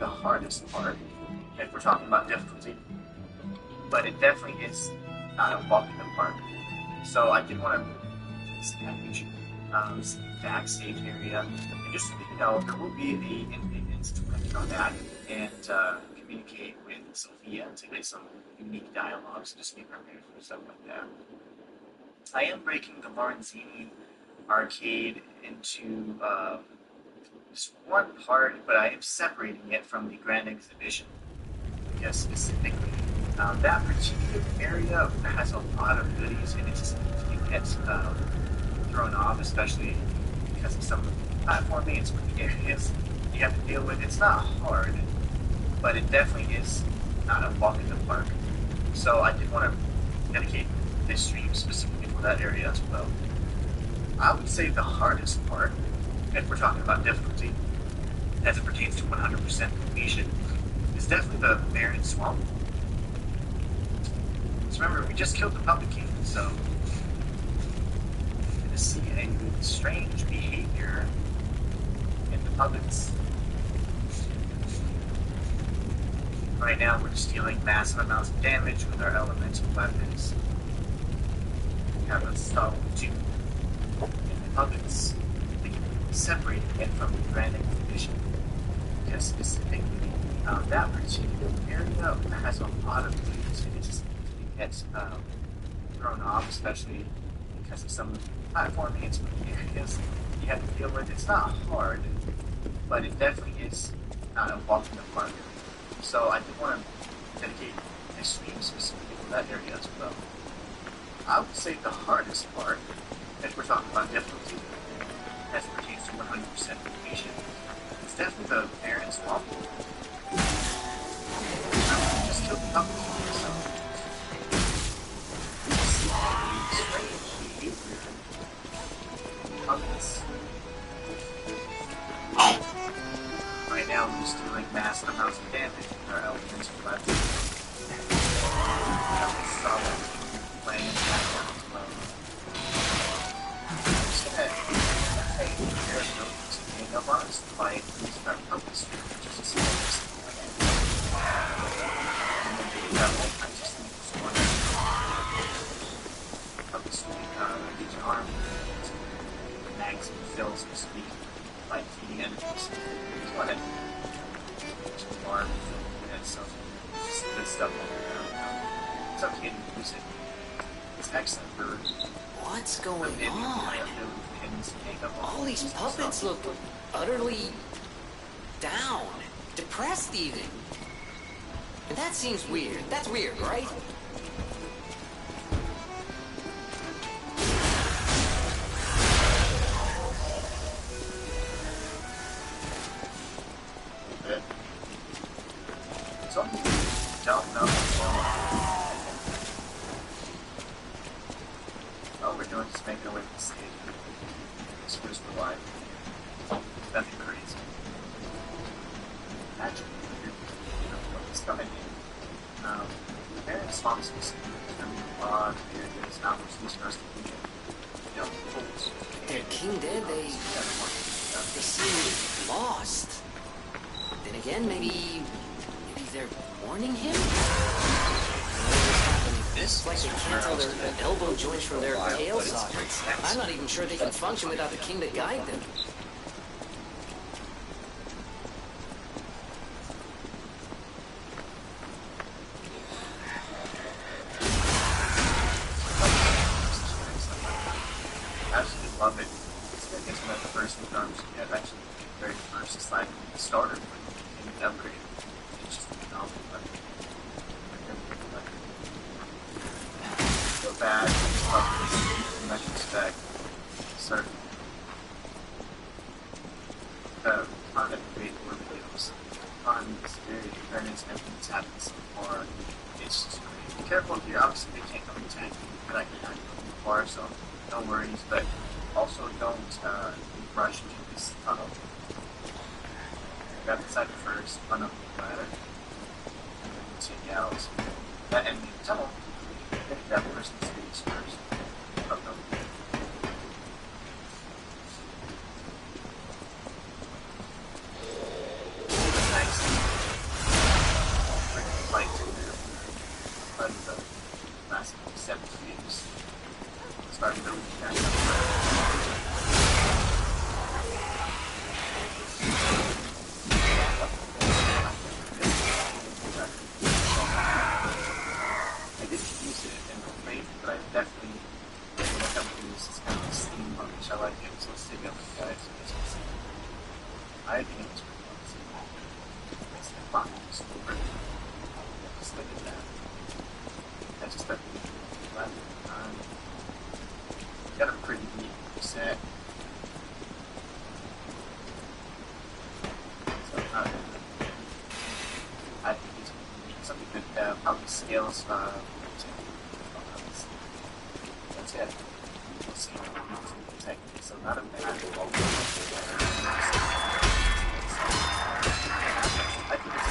the hardest part if we're talking about difficulty, but it definitely is not a walk in the park. So I did want to package backstage area, and just so you know, there will be an inconvenience to click on that and communicate with Sophia to get some unique dialogues. Just be prepared for stuff like that. I am breaking the Lorenzini arcade into just one part, but I am separating it from the grand exhibition because specifically that particular area has a lot of goodies and it just gets thrown off, especially because of some of the platforming and some of the areas you have to deal with. It's not hard, but it definitely is not a walk in the park. So I did want to dedicate this stream specifically for that area as well. I would say the hardest part, if we're talking about difficulty, as it pertains to 100% completion, is definitely the Barren Swamp. So remember, we just killed the Puppet King, so we're going to see a strange behavior in the puppets. Right now, we're just dealing massive amounts of damage with our elemental weapons. We have a stall 2 in the puppets, separating it from the grand exhibition. Because specifically, that particular area has a lot of things, and it just gets thrown off, especially because of some of the platforming and some of the areas you have to deal with. It's not hard, but it definitely is not a walk in the park. So I did want to dedicate this stream specifically for that area as well. I would say the hardest part, if we're talking about difficulty, as it pertains to 100% completion, is definitely the Barren Swamp. Just killed the Puppet King, so strange behavior in puppets. Right now, we're just doing massive amounts of damage with our elemental weapons. Solid playing in the background as well. I'm just gonna take care of those hang up on us by using our puppets, which is just and then the level, I just need this one puppets use your arm to maximum fill, so to speak, by feeding enemies. Just want to arm and so just good stuff on there. It's okay to use it. It's excellent for what's going on? Pins, all these puppets look utterly down, depressed even. And that seems weird. That's weird, right? Some people don't know all we're doing is making our way to the stage. It's just for life. Nothing crazy. Imagine what's coming in. The Barren Swamp is going to be a lot of areas now which these first fools. Their king dead, they seem lost. Then again, maybe they're warning him? It's like they can't tell their elbow joints from their tail sockets. I'm not even sure they can function without the king to guide them. Absolutely love it. It's one of the first terms you get, actually, the very first, it's like the starter when you upgrade. It's just phenomenal. So bad, in retrospect, certain content created more videos on this very expensive that's happened so far. It's just great. Be careful here, obviously they can't come attack you, but I can go far, so no worries, but also don't rush into this tunnel. Grab the side first, run up the ladder, and then take out that enemy tunnel. That person's face first. Oh, no. Nice. skills, that's it. We'll see techniques, so not a bad I think it's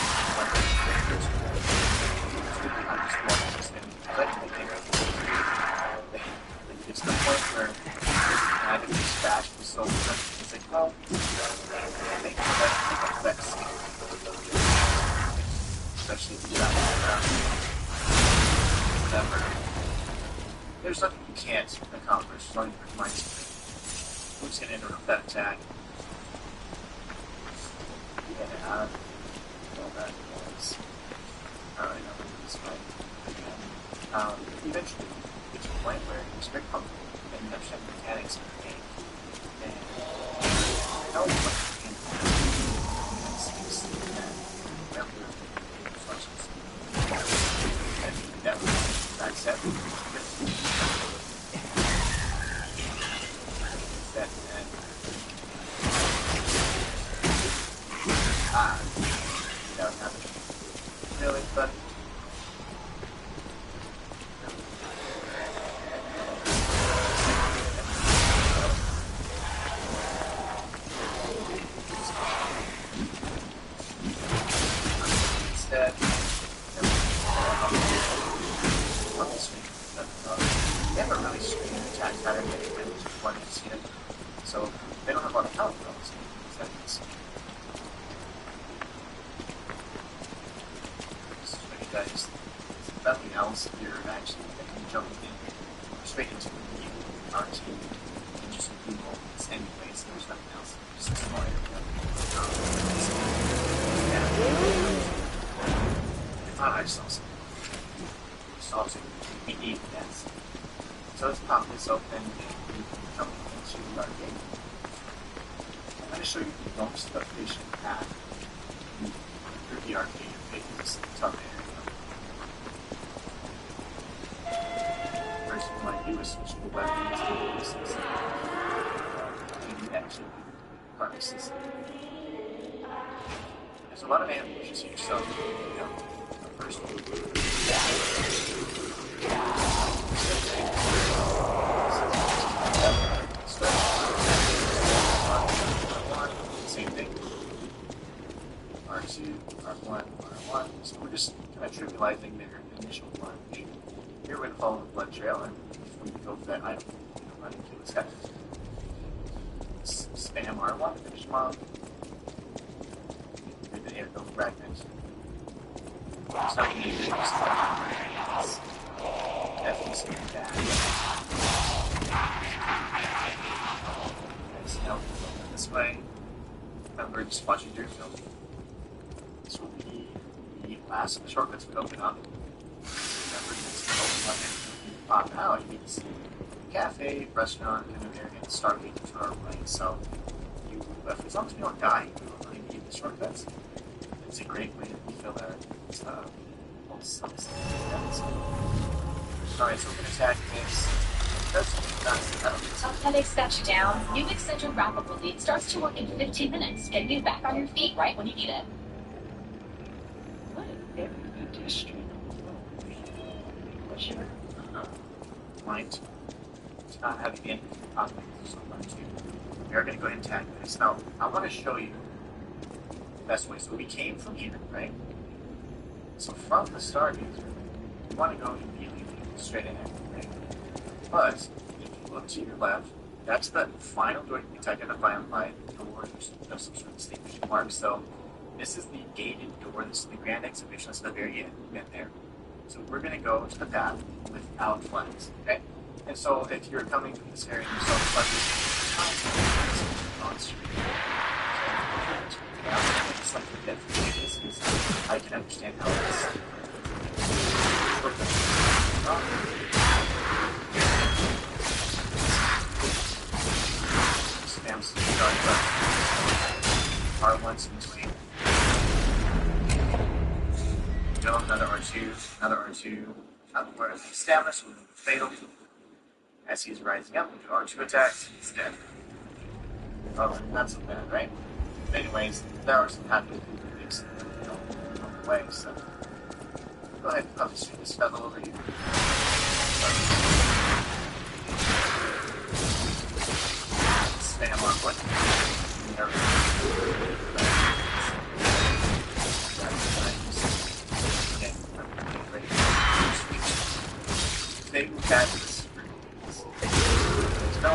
it's the point where I think this bash was so good. It's like, well, I think that's especially if you got whatever. There's nothing you can't accomplish. It's only your mind. Who's going to interrupt that attack? Yeah, well, that was. Alright, I'll do this way. Eventually, it's a point where it's very comfortable and you understand the mechanics of the game. And I know it's much in that's it. That happened. Really, but instead, never really screen attack pattern when one has seen it. So they don't have a lot of health though. Guys, nothing else you're actually jumping in straight into the RT and just Google anyways, there's nothing else. Just explore it. I thought I saw something. We need that. So let's pop this open and jump into our game. I'm going to show you the most efficient path through the arcade of making this tough area. First, what I do is switch the weapons to pieces. And you actually harness this. There's a lot of ambushes here, so, you know, the first one. Same thing. R2, R1, R1. So we're just kind of trivializing their initial plunge. Here we're going to follow the blood trail and we go for that item. Run and kill this guy. Spam R1 to finish him off. Get the airfield fragment. There's nothing you can do. Definitely some bad. Nice. Now, this way. Remember, just watching your film. This will be the last of the shortcuts we open up. Remember, this will open up and pop out. You need to see cafe, restaurant, and an area to start making to our right. So, as long as we don't die, we don't really need the shortcuts. It's a great way to refill our Alright, so we're going to attack this. Tough headaches got you down. New Excedrin Rapid Relief starts to work in 15 minutes, getting you back on your feet right when you need it. What a very good district. Sure. Might not having the enemy possibly so much too. We are going to go ahead and attack this. Now, I want to show you the best way. So we came from here, right? So from the start, you want to go immediately straight ahead, right? But if you look to your left, that's the final door you can identify on my door. There's some sort of distinguishing mark. So this is the gated door. This is the grand exhibition. That's the very end. We've been there. So we're going to go to the path without flags, okay? And so if you're coming from this area and you're on street, it's like the death is I can understand how it is. Spam start R1's in between. Go another R2, another R2. Where the stamina will be fatal. As he's rising up, we do R2 attacks, he's dead. Oh, not so bad, right? Anyways, there are some happy things on the way, so go ahead and probably shoot this fellow over here. Spam on button. Big fabulous. No,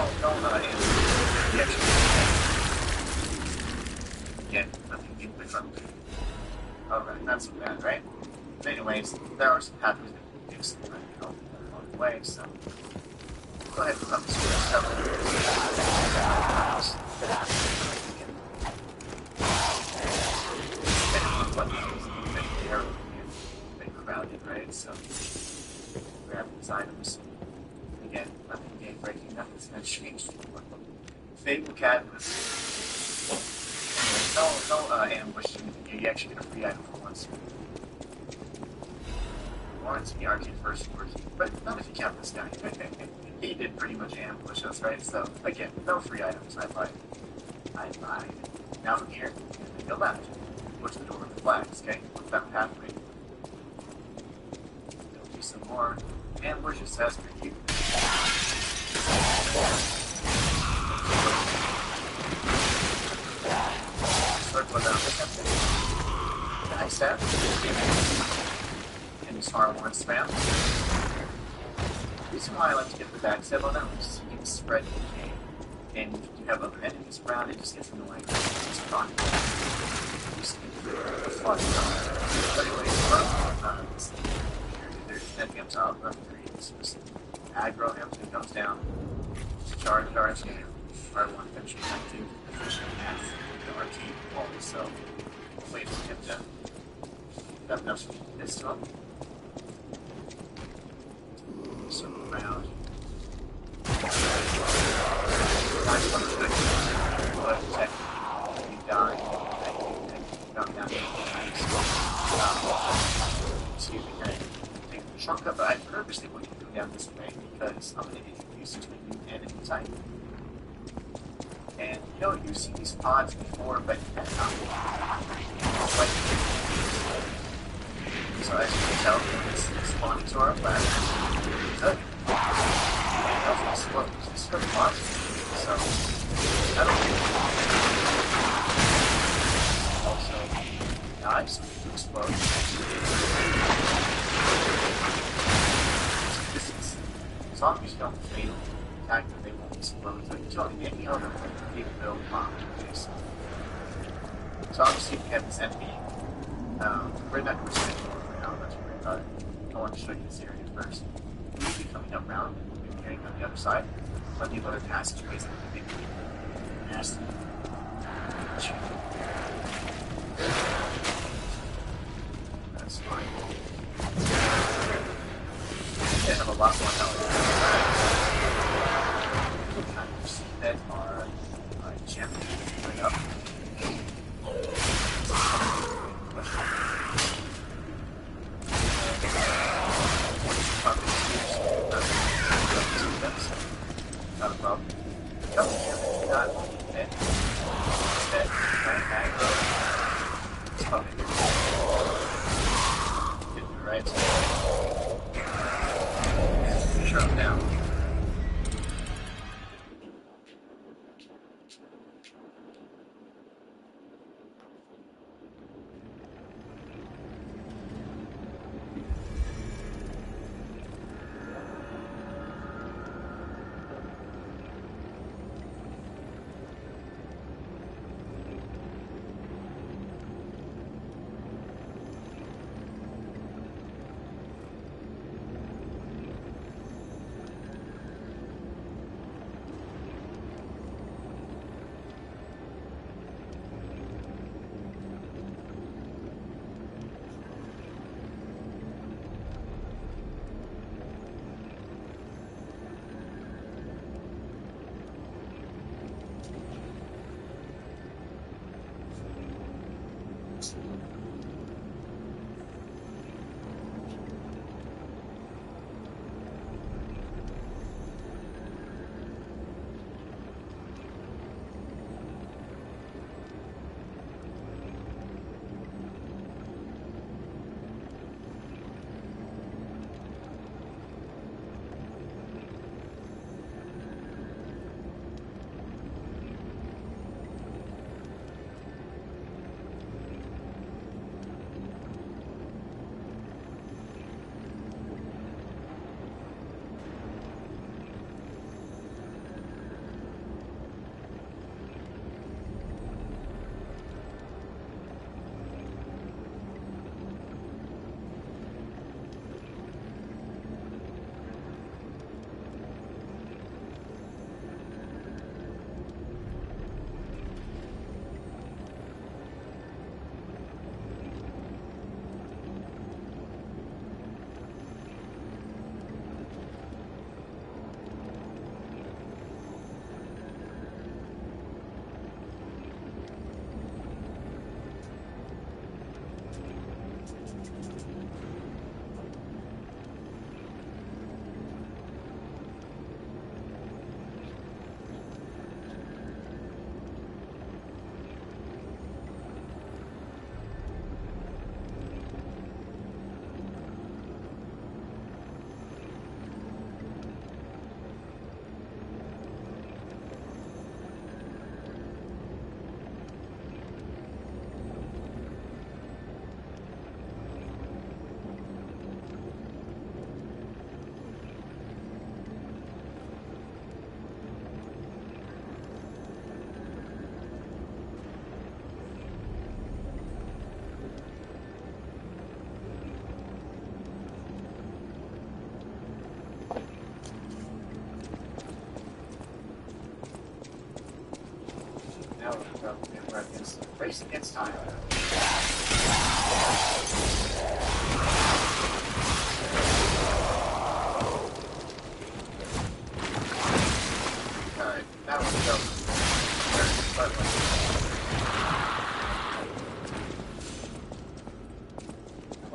again, nothing deep in front of me. Alright, not so bad, right? But anyways, there are some pathways that we can do along the way, so go ahead and come to this stuff. Crowded, right? So grab these items. Again, nothing game breaking, nothing's gonna change. Fable Catalyst. No ambush. You actually get a free item for once. Lorenzini arcade first working, but not if you count this guy. He did pretty much ambush us, right? So again, no free items. I lied. Now from here, and go left. Go to the door with the flags. Okay, look that pathway. Do some more ambushes as per you. Circle down this empty. Nice step. And smart one spam. The reason why I like to get the backstab on them is you can spread the game. And if you have other enemies around, it just gets annoying. It's fun. But anyways, there's enemy up top, run three. Just aggro him so he comes down. Just charge him. R1 eventually have to efficient at the arcade wall, so wait for him to have enough to this to him. Circle around. But technically, you die. Excuse me, kind of take a shortcut, but I purposely want to go down this way because I'm going to introduce you to a new enemy type. And you know, you've seen these pods before, but that's not like. So as you can tell, it's spawning to our left. Good. And it also explodes. This is really awesome. So, I don't think also, nice, to explode. Zombies don't fail. The fact that they won't explode. So you tell me any other big build bomb is. So obviously we have this enemy. We're not going to spend more right now, let's worry about it. I want to show you this area first. We'll be coming up round and we'll be carrying on the other side. Plenty of other passageways that we can nasty. That's fine. I have a lot more health. Kind of see that our champion right up. Not a problem. Not dead. Dead. Aggro. It's probably good. Right? Sure, I'm down.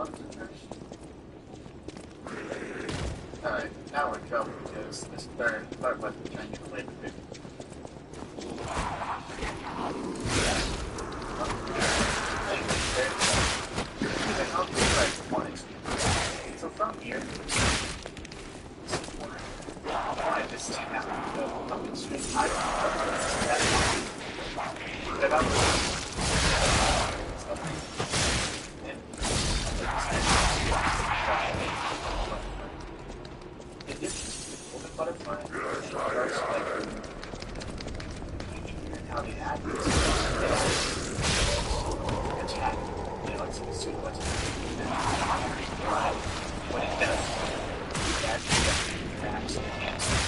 Alright, now we're in trouble because this third button trying to get away with it. So from here, why this is happening, go up and straight. Butterfly. How they add this attack, it's a super attack. What it does, it actually attacks and cancels.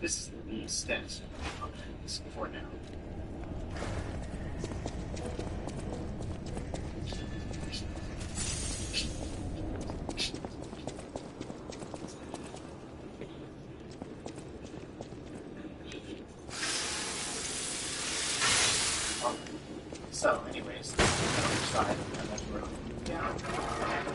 This is the extent of this for now. So, anyways, the other side, and then we're down, and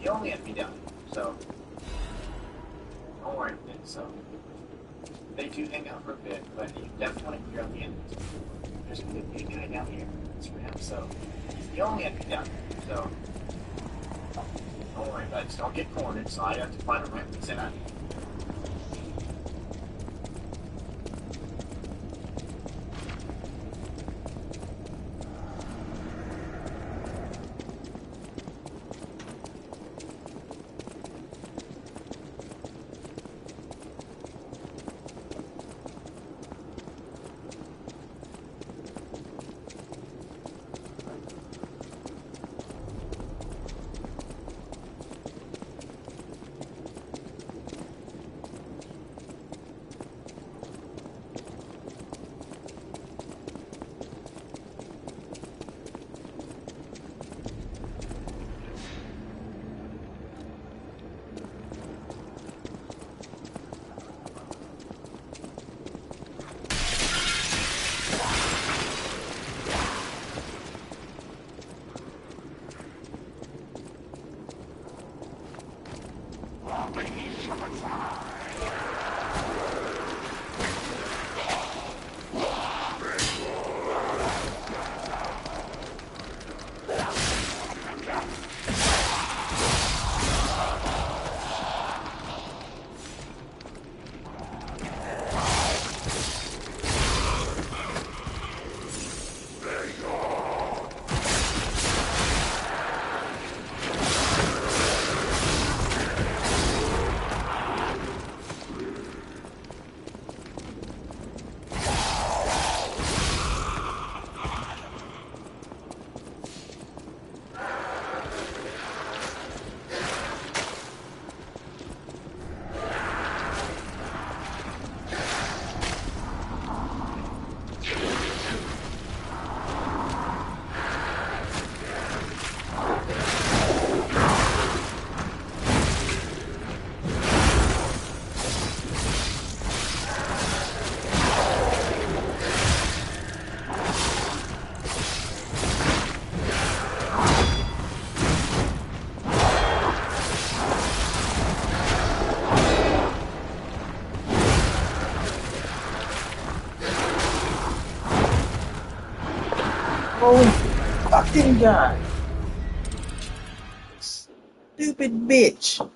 the only enemy down. So don't worry about it. So they do hang out for a bit, but you definitely want to clear out the enemies. There's going to be a guy down here. That's for him. So he's the only enemy down here. So don't worry about it. Just don't get cornered. So I have to find a ramp that's in it. fucking guy. Stupid bitch.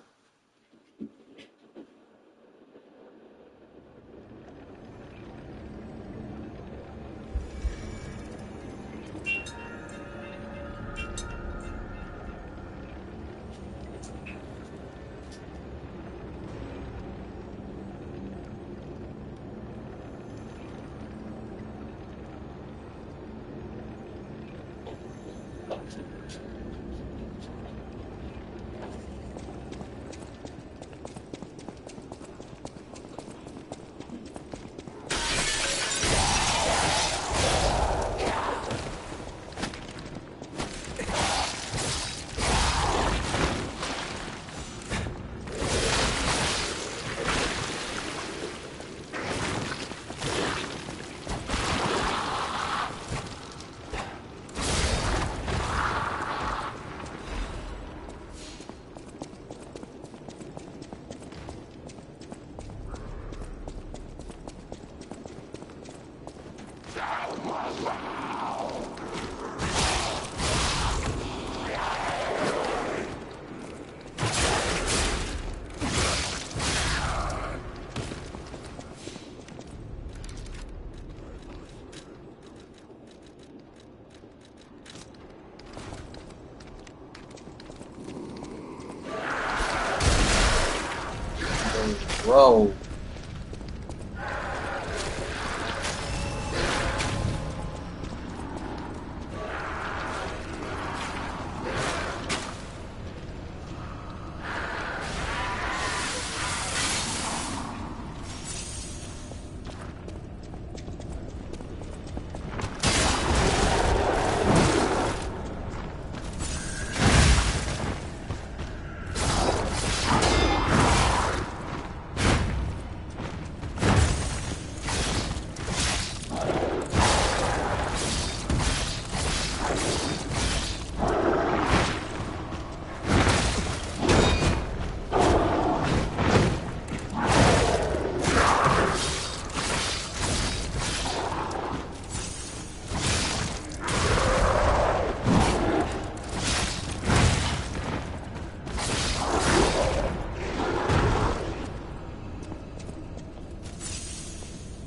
Whoa.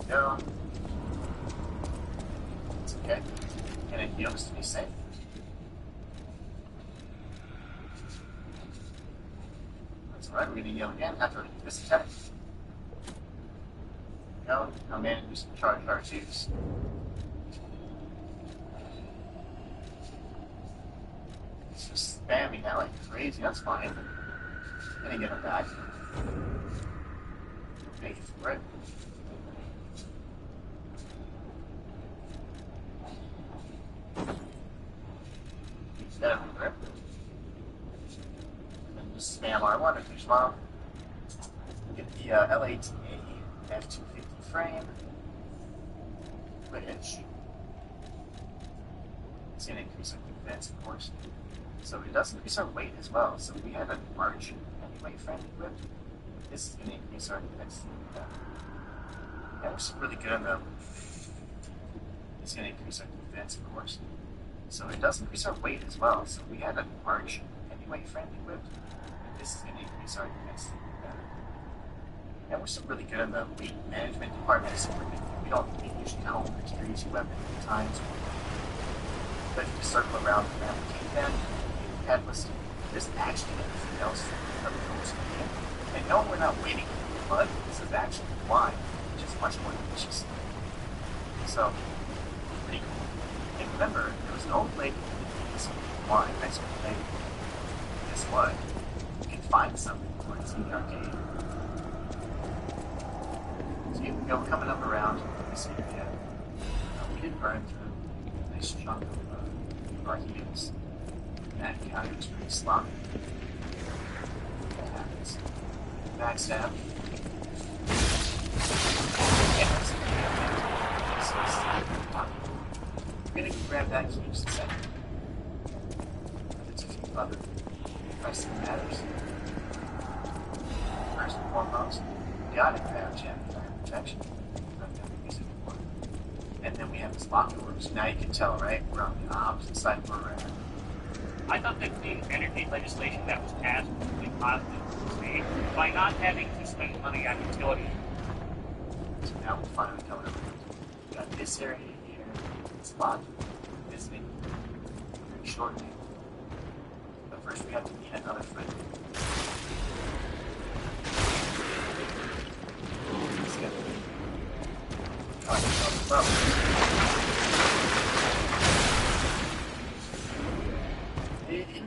No. It's okay. And it feels to be safe. That's alright, we're gonna yell again after this attack. No, I'm in do some charge R2s. It's just spamming that like crazy, that's fine. Gonna get him back. Make it for it. That over. And then just spam R1 or finish model. Get the L8A F250 frame. Which it's going to increase our defense, of course. So it does increase our weight as well. So we have an arch heavyweight frame equipped. This is going to increase our defense. Yeah, which is really good though. It's going to increase our defense, of course. So it does increase our weight as well. So we have an arch heavyweight frame equipped. This is going to increase our defense. Yeah, we're still really good in the weight management department. So we don't usually hold a crazy weapon at times. But if you circle around and replicate that, headless, there's actually anything else that goes in. And no, we're not waiting for blood. This is actually wine, which is much more delicious. So, pretty cool. And remember, there was no way to get this wine next to the lady. Guess what? You can find something for it in the arcade. So you can go coming up around. You see, yeah, we did burn through a nice chunk of our heals. That encounter was pretty sloppy. That happens. Backstab. We're gonna grab that key just a second. There's a few other pressing matters. First and foremost, gotta grab Jam Fire Protection. I've never used it before. and then we have this locker room. So now you can tell, right? We're on the opposite side of where we're at. I thought that the energy legislation that was passed was really positive for the state by not having to spend money on utilities. So now we're finally coming up. We got this area here, this lot, visiting very shortly. But first we have to meet another friend. Let's get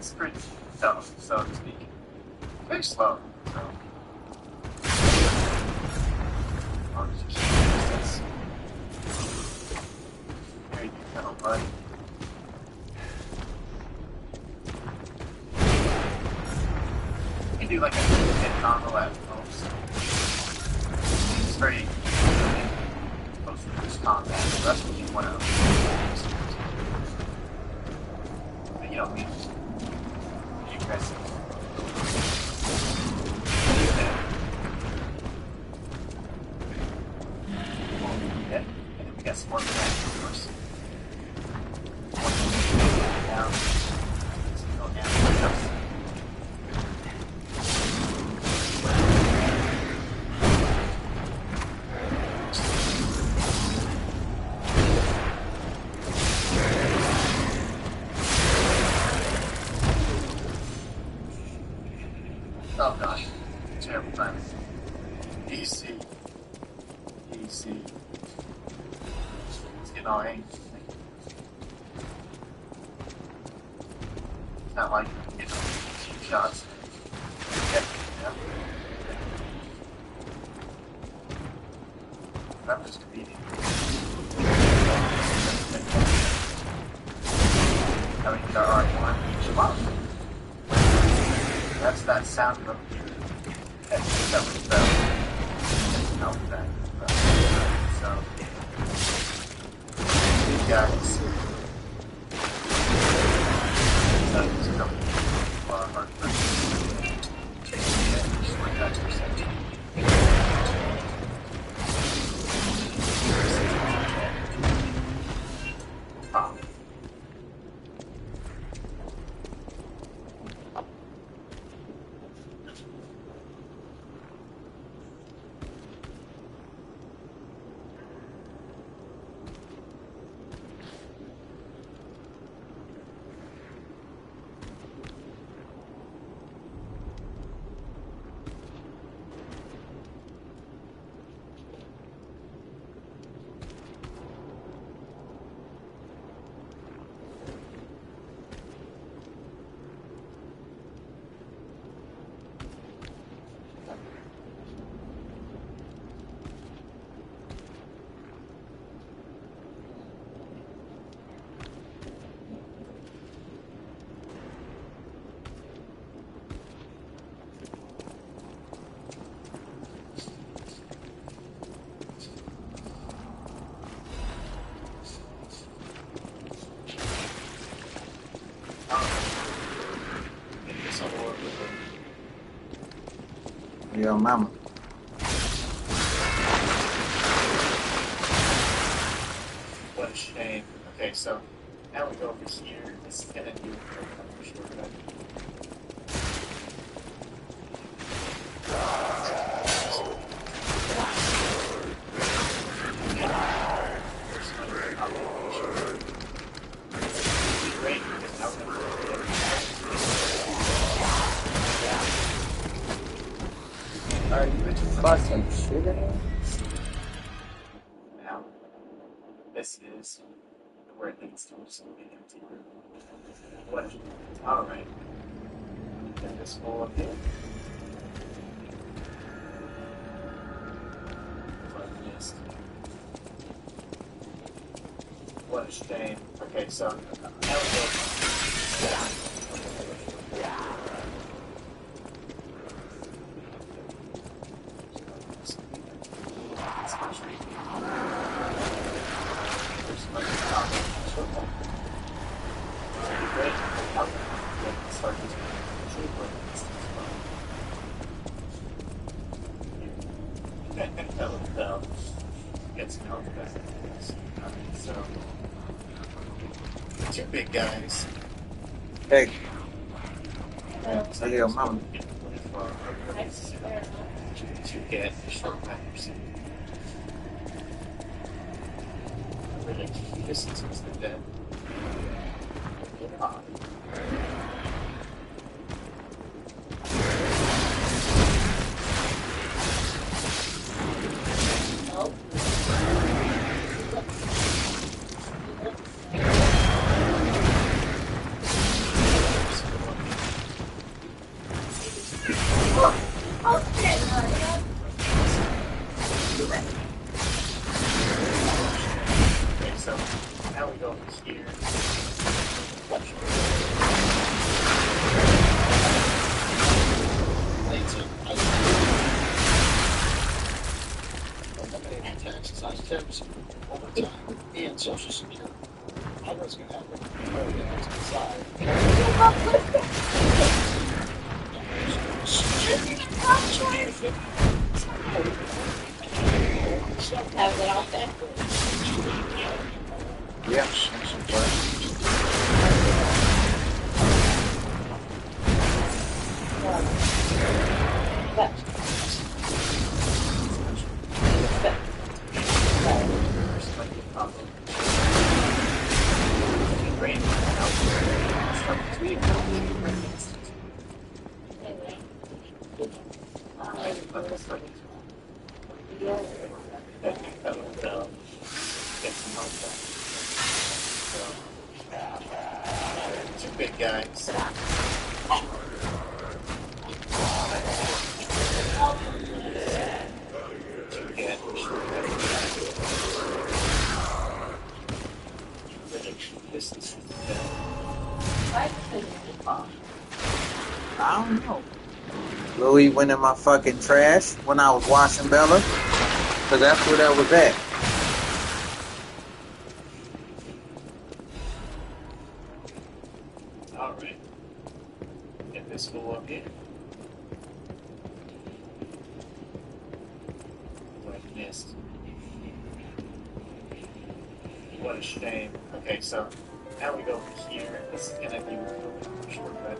it's pretty tough, so to speak. Very slow, so. I'll just keep distance. Very good pedal, buddy. You can do like a hit combo at most. It's very close to this combat. So that's what you want to. But you don't need aggressive. Yeah, and then we got some more back, of course. Down. Go down. Oh gosh, terrible time. Easy. Easy. It's getting all angry. It's not like you get cheap shots. Yeah. That was convenient. Now we get our R1 each month. That's that sound up here. That was the help that. So these guys just come far hard for just like that percent. Yo, mama. What a shame. Okay, so now we go over here. This is gonna do a shortcut. Great, because now we're gonna go Are you fucking shitting me? now. This is where it leads to some big empty room. What? Alright. Get this hole up here. What I missed. What a shame. Okay, so now we go. Gets no better. guys. Hey. Hey, yo, mama. To get short peppers. Really distances the bed. Okay, so now we go here. Eliminating tax size tips over time and social security. I know what's going to happen. Oh, yeah, it's inside. Have it out there. Yeah. Two big guys. To get distance. I don't know. Louis went in my fucking trash when I was washing Bella. Because that's where that was at. Alright. Get this fool up here. Oh, I missed. What a shame. Okay, so now we go here. This is gonna be a shortcut.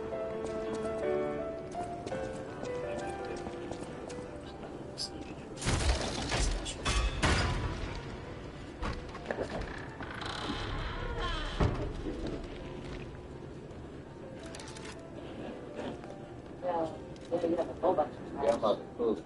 Yeah, I'm about to move.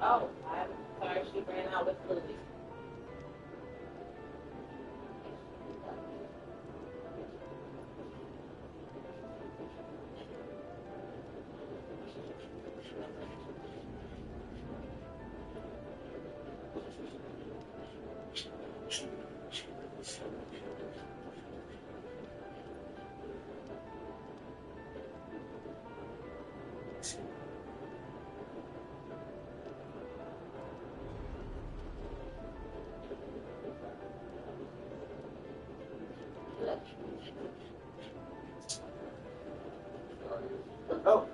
Oh, I'm sorry she ran out with Lily. Oh,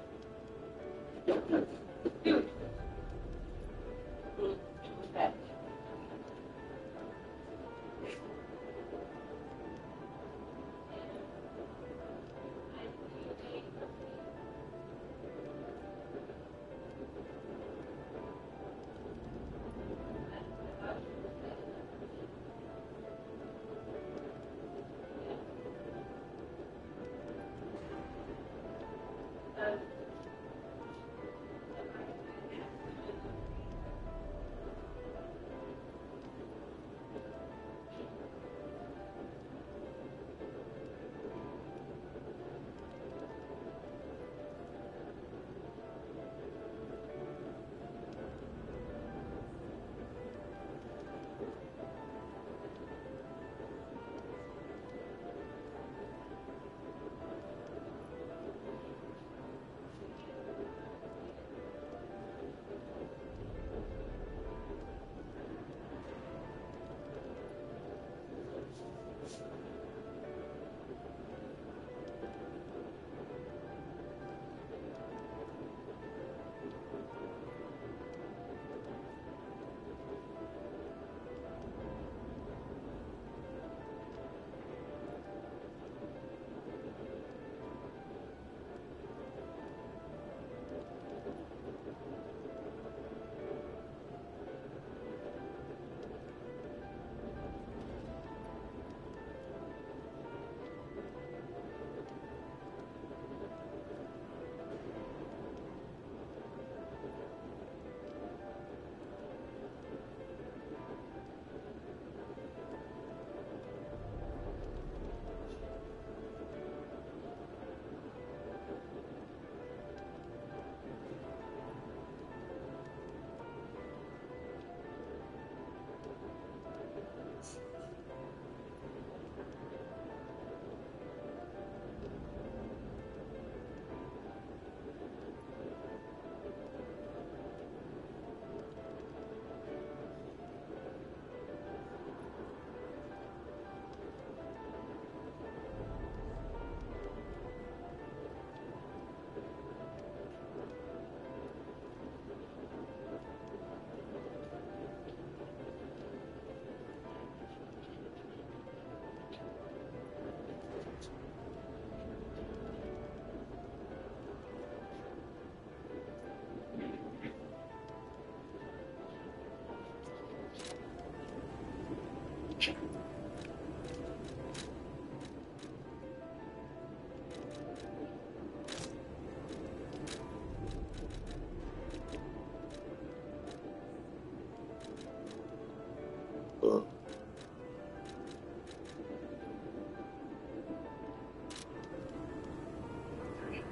Okay.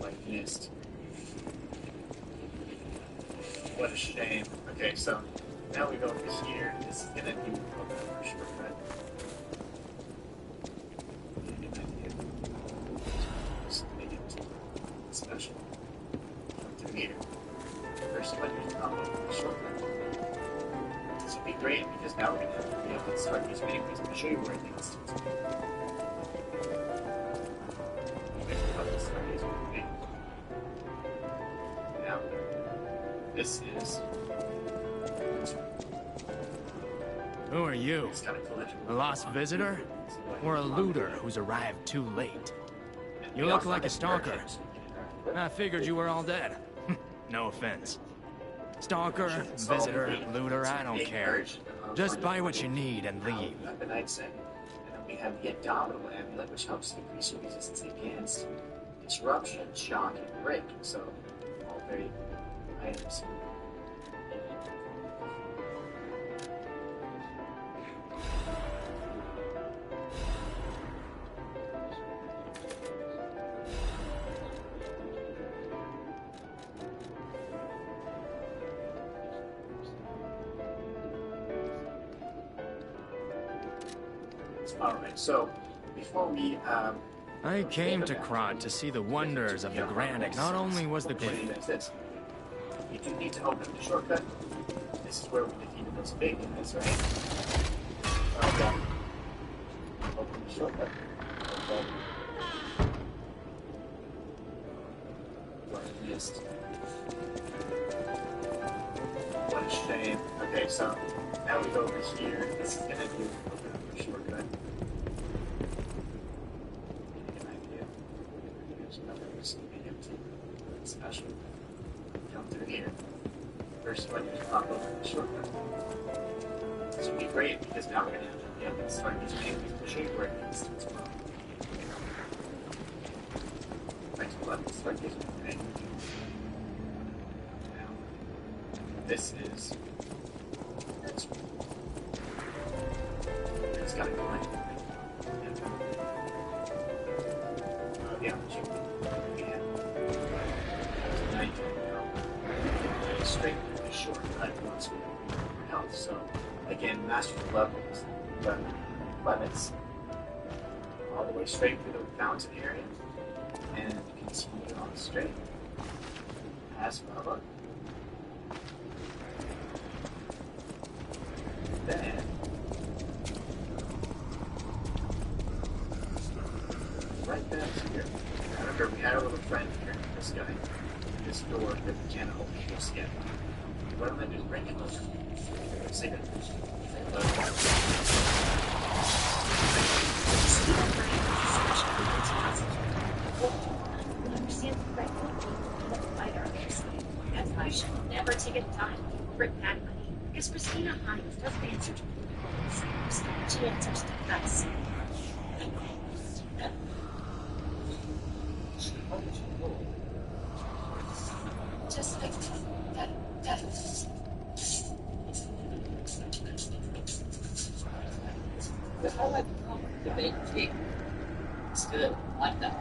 Like missed. What a shame. Okay, so now we go over here. This is gonna be a shortcut. Good idea. Just make it special. Through here. First one is not a shortcut. This will be great because now we're gonna be able to start these videos. I'm gonna show you where things to. Now, this is Who are you? it's got a collision. A lost visitor? Or a looter who's arrived too late? You look like a stalker. I figured you were all dead. No offense. Stalker, visitor, looter, I don't care. Just buy what you need and leave. The Night's End. And then we have the Indomitable Amulet, which helps increase your resistance against disruption, shock, and break. So all very items. Alright, so before we I came to Krat to see the wonders of the Grand. Not only was the It is this. You do need to open the shortcut. This is where we defeated those big guys, right? Okay. Open the shortcut. Okay. What I missed. What a shame. Okay, so now we go over here. This is gonna be a shortcut. An idea. There's nothing just gonna be empty. Special. Come through here. First one is pop over the shortcut. This would be great because now we're gonna have to be able to start these games to show you where it needs to go. Right to the left, start using the thing. Now, this is. It's got to go right. Yeah, straight through the shortcut once we have more health. So, again, master the levels, lemons, all the way straight through the fountain area, and continue on straight. Pass above. Then, right back here. Remember, we had a little friend here, this guy. This door that we can't open just yet. What I'm going to do is bring him over. Say that. Understand correctly, fight our side. That's why I should never take a dime for bad money. Because Christina Hines doesn't answer to the she answers to us. Just like that. I like the baked cake. It's good. I like that.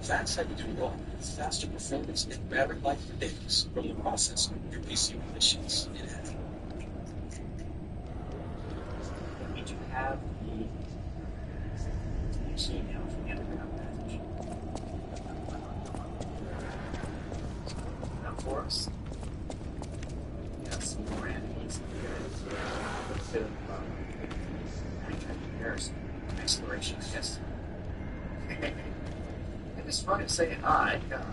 That's how you do it all. Faster performance and better life for days from the processor. Your PC machines in it. We do have the machine now from the underground passage. Now for us, we have some more enemies here. A bit of comparison, exploration, yes. I just want to say hi, gosh.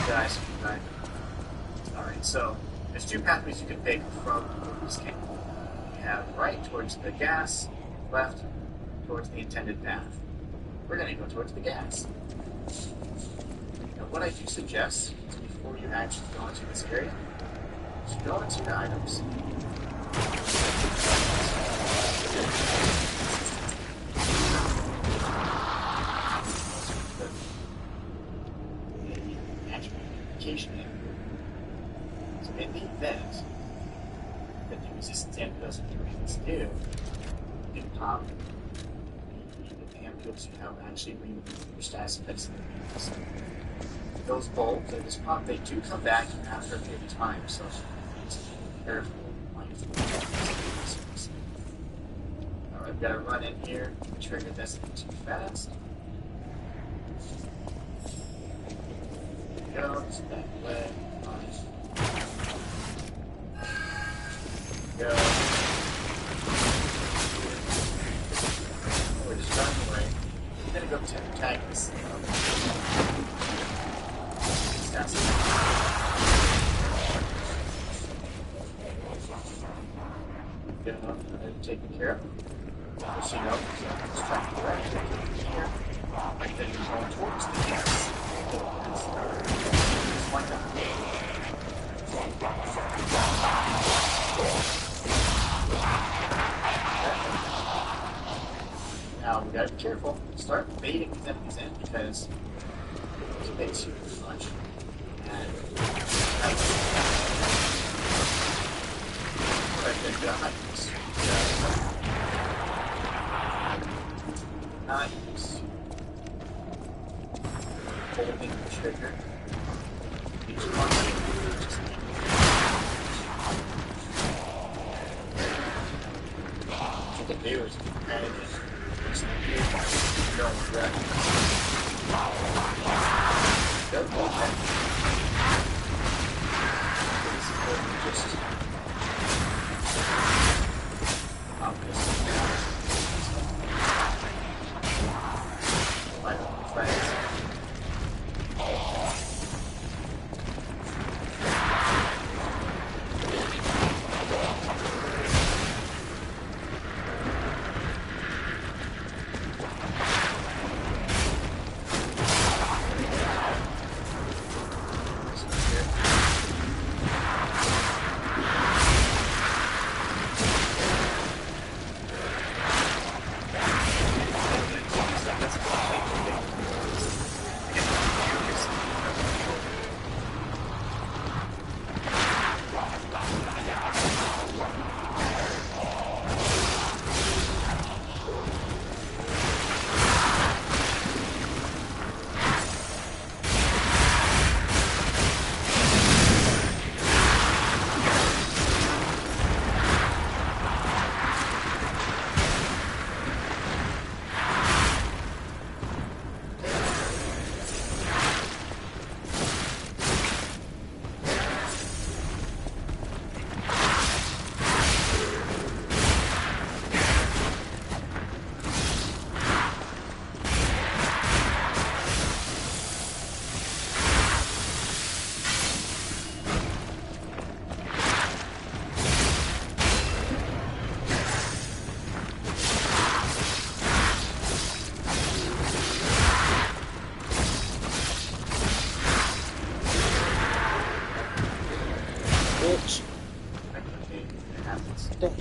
Guys, right. Alright, so there's two pathways you can take from this camp. You have right towards the gas, left towards the intended path. We're going to go towards the gas. Now, what I do suggest is before you actually go into this area, you should go into your items. So in the event that the resistance amp doesn't do what it needs to do, you can pop the ampules you have actually removed your status effects in the so those bulbs that just pop, they do come back after a period of time, so be careful. Alright, I've got to run in here, trigger this too fast. Go, back away, go. We're just running away. I'm gonna go tag this thing up. That's it. Good enough. Taken care of. Just so you know, just trying to right here. Right then you're going towards the gas. Like that. careful. Start baiting these enemies in because it makes you too much. And nice. Holding the trigger. Each one just what the viewers and just going right. Don't go back. Just Bitch. Damn.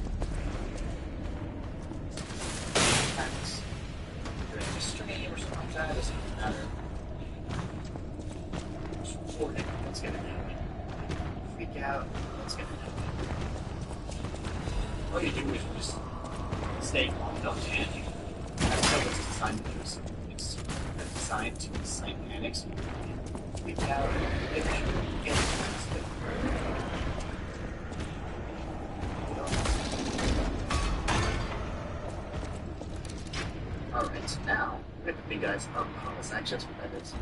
Stream or something like that, doesn't matter. Just record it, what's gonna happen? Freak out, what's gonna happen? All you do is just stay calm, don't panic. That's what it's designed to do. It's designed to incite panics. Freak out, make sure you get it. Alright, now, we have the big guys up on the side chest with that is.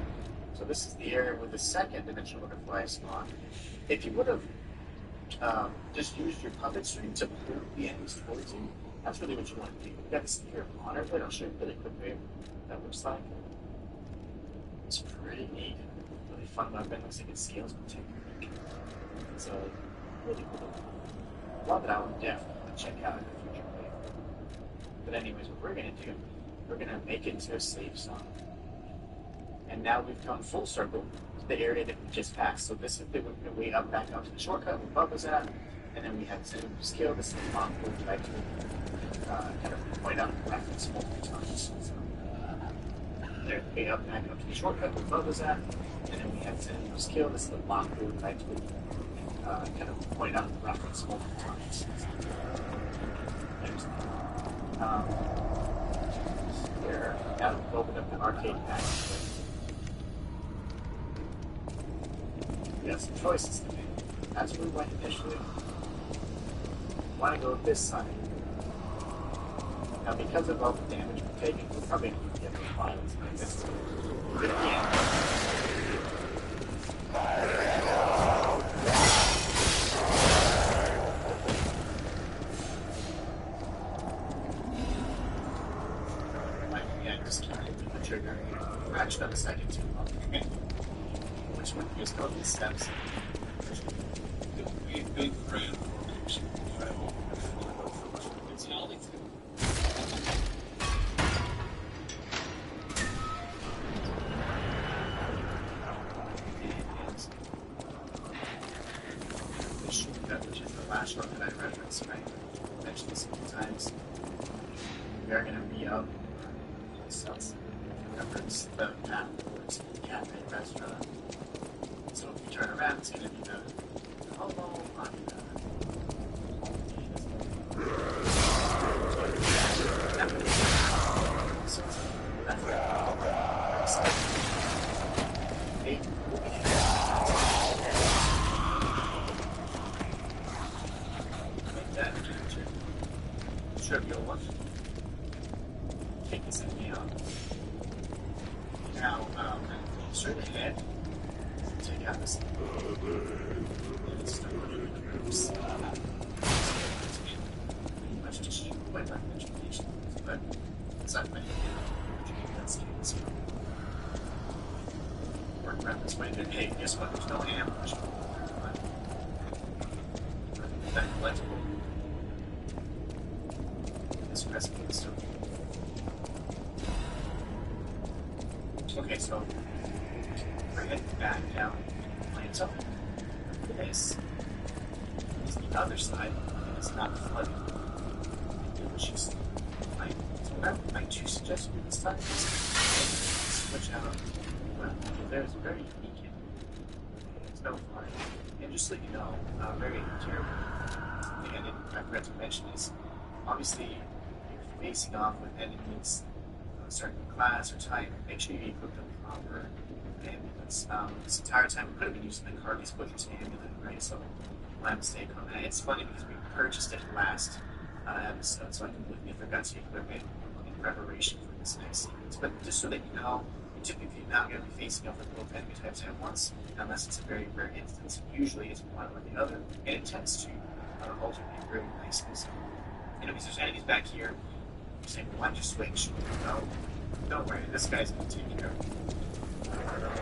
So this is the area where the second dimensional butterfly spawn. If you would have just used your puppet string to move the enemies towards you, that's really what you want to do. You got this here monitor plate, I'll show you really quickly what that looks like. It's pretty neat. Really fun weapon, looks like it scales particularly. It's a really cool. One that I would definitely check out in the future playthrough. But anyways, what we're gonna do, we're gonna make it to a safe zone. And now we've come full circle to the area that we just passed. So this is the way up back up to the shortcut where Bubba's at, and then we have to skill this is the bomb we'll try to kind of point out and reference multiple times. So there, way up back up to the shortcut where Bubba's at, and then we have to skill this is the block we'll try to kind of point out and reference multiple times. There's here, now we've opened up the arcade package. We have some choices to make. That's where we went initially. We want to go this side. Now, because of all the damage we're taking, we're probably going to get the violence like this. But again, the trigger. Ratchet up a second too long. Which one just go these steps? The big brand organization. It's an only thing. The shortcut, which is the last shortcut I referenced, right? I mentioned this a few times. We are going to be up is the path towards the cafe restaurant. So if you turn around, it's going to be the hobo on the trivial one. Take this enemy out. Now, straight ahead, take out this. It's still really groups. Pretty much just went back to education, but it's not many. That's work around this way. Then, hey, guess what? There's no ambush. That collectible. Recipe and stuff. Okay, so we're heading back down Atlanta. This is the other side, and it's not flooded. Which is my two suggestions this time is switch out. Well, there's a very unique hit. There's no fun. And just so you know, very terrible thing I forgot to mention is obviously facing off with enemies starting class or type, make sure you equip them proper. And because this entire time we could have been using the Carly's Butcher's Amulet, right? So my mistake on that. It's funny because we purchased it last episode, so I completely forgot to equip it in preparation for this next sequence. But just so that you know, you're typically not going to be facing off with both enemy types at once, unless it's a very rare instance. Usually it's one or the other, and it tends to alternate really nicely. So, because there's enemies back here. Saying, why don't you switch? No, don't worry, this guy's gonna take care of it.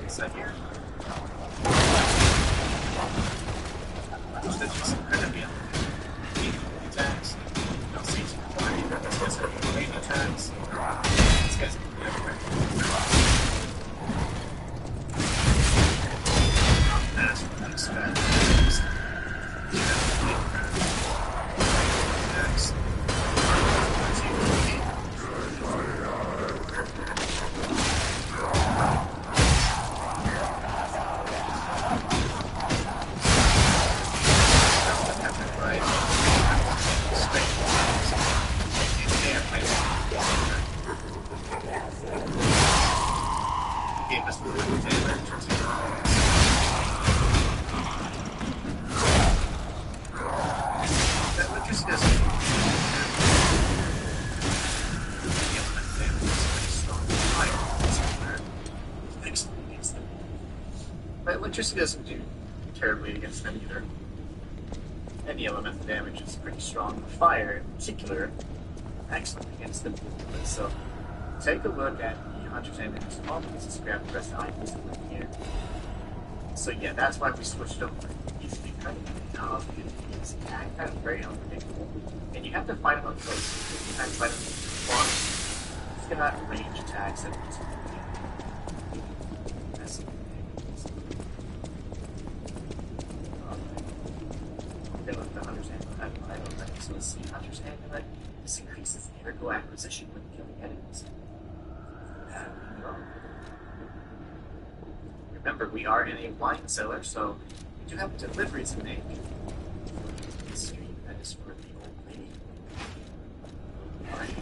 Inside here. Just that you're gonna be on attacks. Don't see too much. This guy's gonna be lane attacks. This guy's gonna be everywhere. That's what I expect. Attacks. Electricity doesn't do terribly against them either. Any element of damage is pretty strong. Fire, in particular, excellent against them. So, take a look at the Hunter's Enemies. All these just grab the rest of the items in here. So yeah, that's why we switched over. He's kind of tough, he's kind of very unpredictable. And you have to fight him up close. You have to fight him once. He's got range attacks and so let's see, Hunter's Amulet. This increases miracle acquisition when killing enemies. Remember, we are in a wine cellar, so we do have deliveries to make. Stream that is for the old lady. Alright.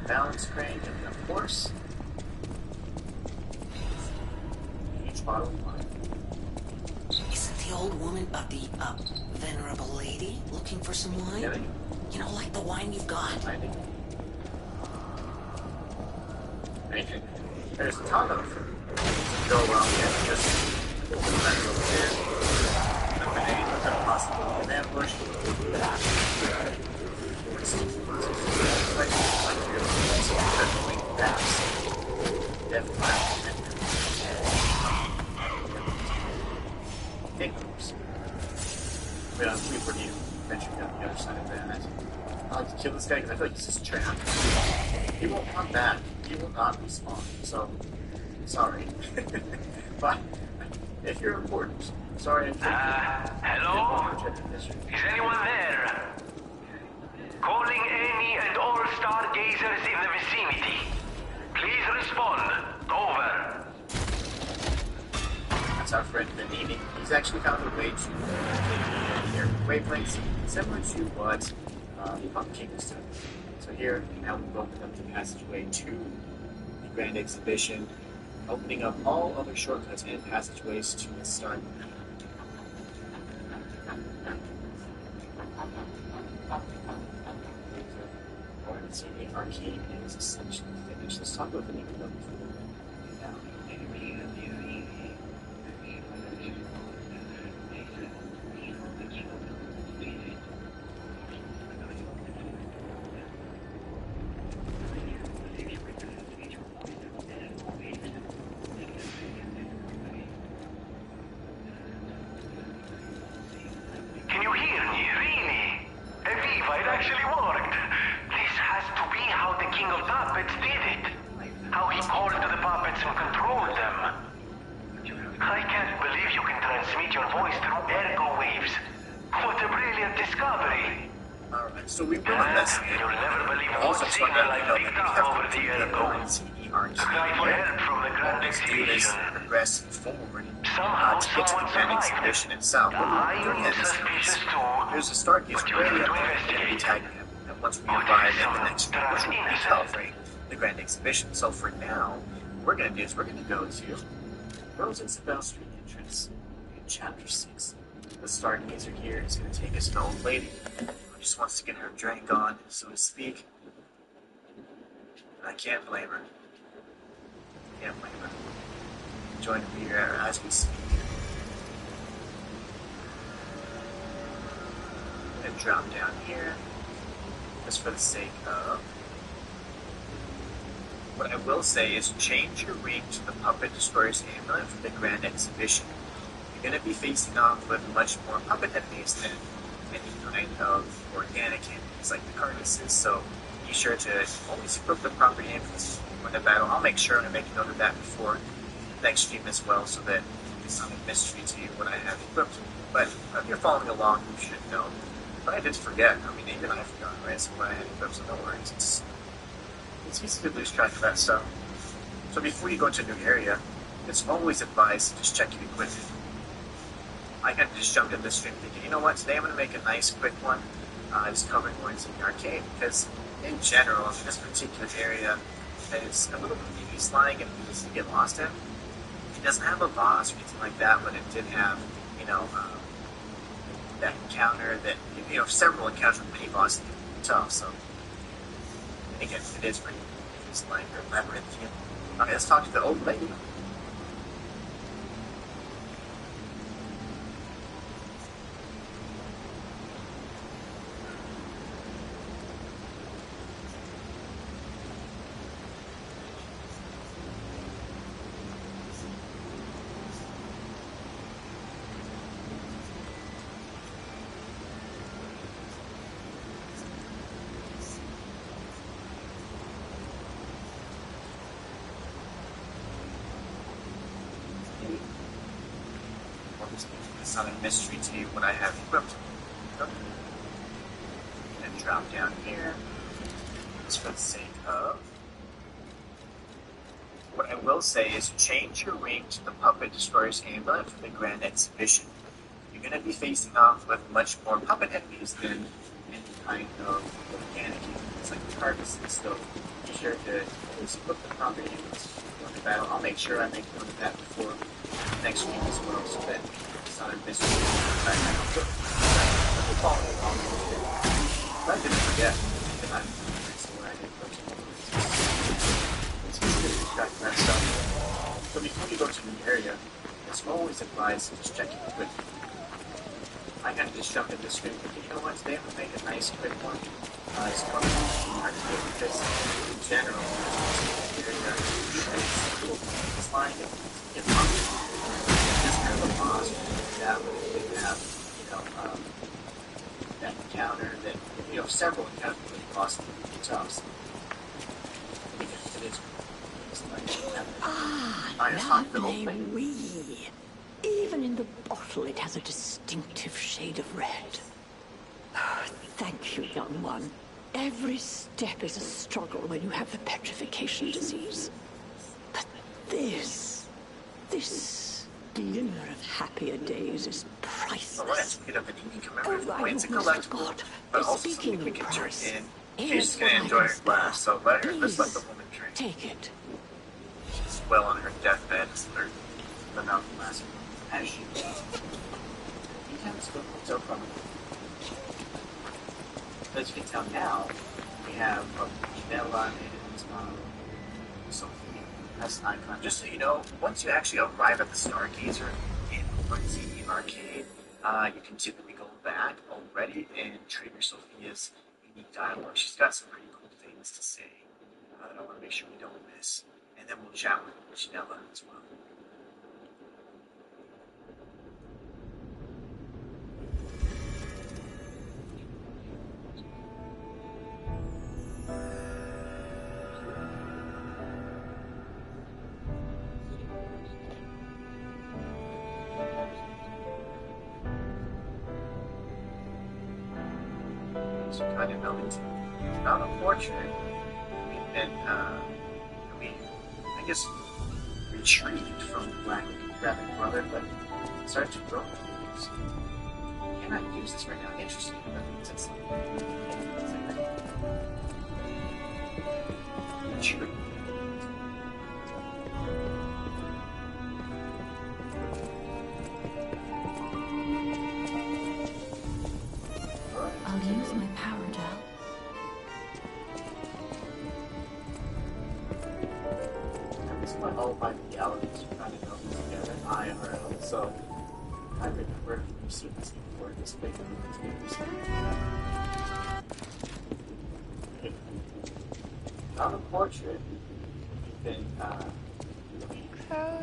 Balance crank, and of course, each bottle of wine. Isn't the old woman the venerable lady looking for some wine? Yeah, you know, like the wine you've got. I think. Anything. There's a ton of them. Go well, yeah, just open the back over here. A grenade with a possibility of ambush. Wait, I'll wait for you. Venture down the other side of that. I'll have to kill this guy because I feel like he's just trapped. He won't come back. He will not respawn. So, sorry. But, if you're important, sorry if hello? Is anyone there? Calling any and all stargazers in the vicinity. Please He's actually found a way to their wavelengths, similar to what Pumpkin was doing. So here, now we've opened up the passageway to the Grand Exhibition, opening up all other shortcuts and passageways to the start. Lorenzini Arcade is essentially finished. Let's talk about the name of them before now. Can you hear me? Really? Aviva, it actually worked. This has to be how the King of Puppets did it. How he called to the puppets and controlled them. I can't believe you can transmit your voice through ergo waves. What a brilliant discovery. Alright, so we brought this. You'll never believe Also, what it's fun signal that I picked up over the ergo. Lorenzini Arcade. Cry for help from the Grand Let's do this Exhibition. progress forward Somehow to get to the someone Grand survived. Exhibition itself. I'm suspicious too. There's a Stargaze But you radio need to and investigate. tag him. And once we Oh, arrive there's at the some next trans point, we innocent. calibrate the Grand Exhibition. So for now, what we're going to do is we're going to go to Rose Isabel Street entrance in Chapter 6. The Stargazer here is going to take us to an old lady who just wants to get her drink on, so to speak. I can't blame her. Can't blame her. Enjoying the beer as we speak. And drop down here, just for the sake of. What I will say is change your ring to the Puppet Destroyer's Amulet for the Grand Exhibition. You're going to be facing off with much more puppet enemies than any kind of organic enemies like the carcasses, so be sure to always equip the proper amulet for the battle. I'll make sure to make a note of that before next stream as well, so that it's not a mystery to you what I have equipped. But if you're following along, you should know. But I did forget. I mean, even I forgot, right? So what I had equipped, so no worries. It's easy to lose track of that stuff. So before you go into a new area, it's always advised to just check your equipment. I kind of just jumped in this stream thinking, you know what, today I'm going to make a nice quick one just covering Lorenzini Arcade, because in general, in this particular area, that is a little bit easy-lying and easy to get lost in. It doesn't have a boss or anything like that, but it did have, that encounter that, several encounters with mini bosses tough, so again, it is pretty easy-lying or labyrinthian. Okay, let's talk to the old lady. It's not a mystery to you what I have equipped. And drop down here, just for the sake of. What I will say is change your ring to the Puppet Destroyer's Amulet for the Grand Exhibition. You're going to be facing off with much more puppet enemies than any kind of organic enemies like the carcasses. So be sure to always equip the proper units for the battle. I'll make sure I make note of that before next week as well, so that it's not a mystery. I didn't forget that I'm where I did put it's easy to distract that stuff. So before you go to the new area, it's always advised to just check your equipment. I kind of just jumped in this screen thinking, you know what, today I'm going to make a nice quick one. It's probably hard to do because in general, it's like it's just kind of a boss that would have, that encounter that, several encounters with the boss tops. It is. Lovely wee. Even in the bottle, it has a distinctive shade of red. Oh, thank you, young one. Every step is a struggle when you have the petrification disease. But this glimmer of happier days is So we're priceless. going to pick up an evening commemorative Oh, I point. It's a almost collectible, forgot. but also Speaking something we of can turn price, in. here's She's just going to what I enjoy can her spare. glass, so let's let the Please, woman drink. take it. She's well on her deathbed, but not the last one. As she so from as you can tell now, we have Janella and Sophia as an icon. Just so you know, once you actually arrive at the Stargazer in Lorenzini Arcade, you can typically go back already and trigger Sophia's unique dialogue. She's got some pretty cool things to say that I want to make sure we don't miss. And then we'll chat with Janella as well. So kind of Ellington. Found a portrait. And we, I guess, retrieved from the Black Rabbit Brother, but started to grow things. Cannot use this right now. Interesting. It's retrieved. I'll use my power gel. This went all by the galaxies kind of know together IRL, so I remember you've seen this before this big on the portrait you can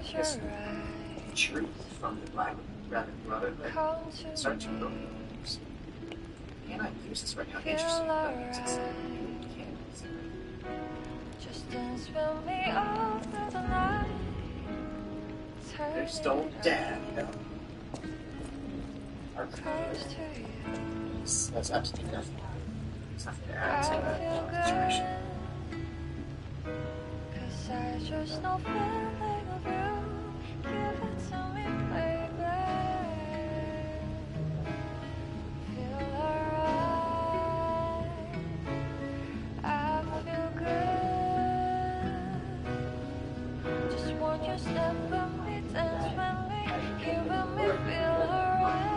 retrieve from the Black Rabbit Brother, but start to grow things. Cannot use this right now. Interesting. That means it's you can't use it. Just dance with me all through the night. There's still dad, you know. Our that's absolutely nothing. There's nothing to add to that situation. Cause I just know feeling of you. Give it to me, baby. Feel alright. I feel good. Just want you to step with me, dance with me, giving me feel alright.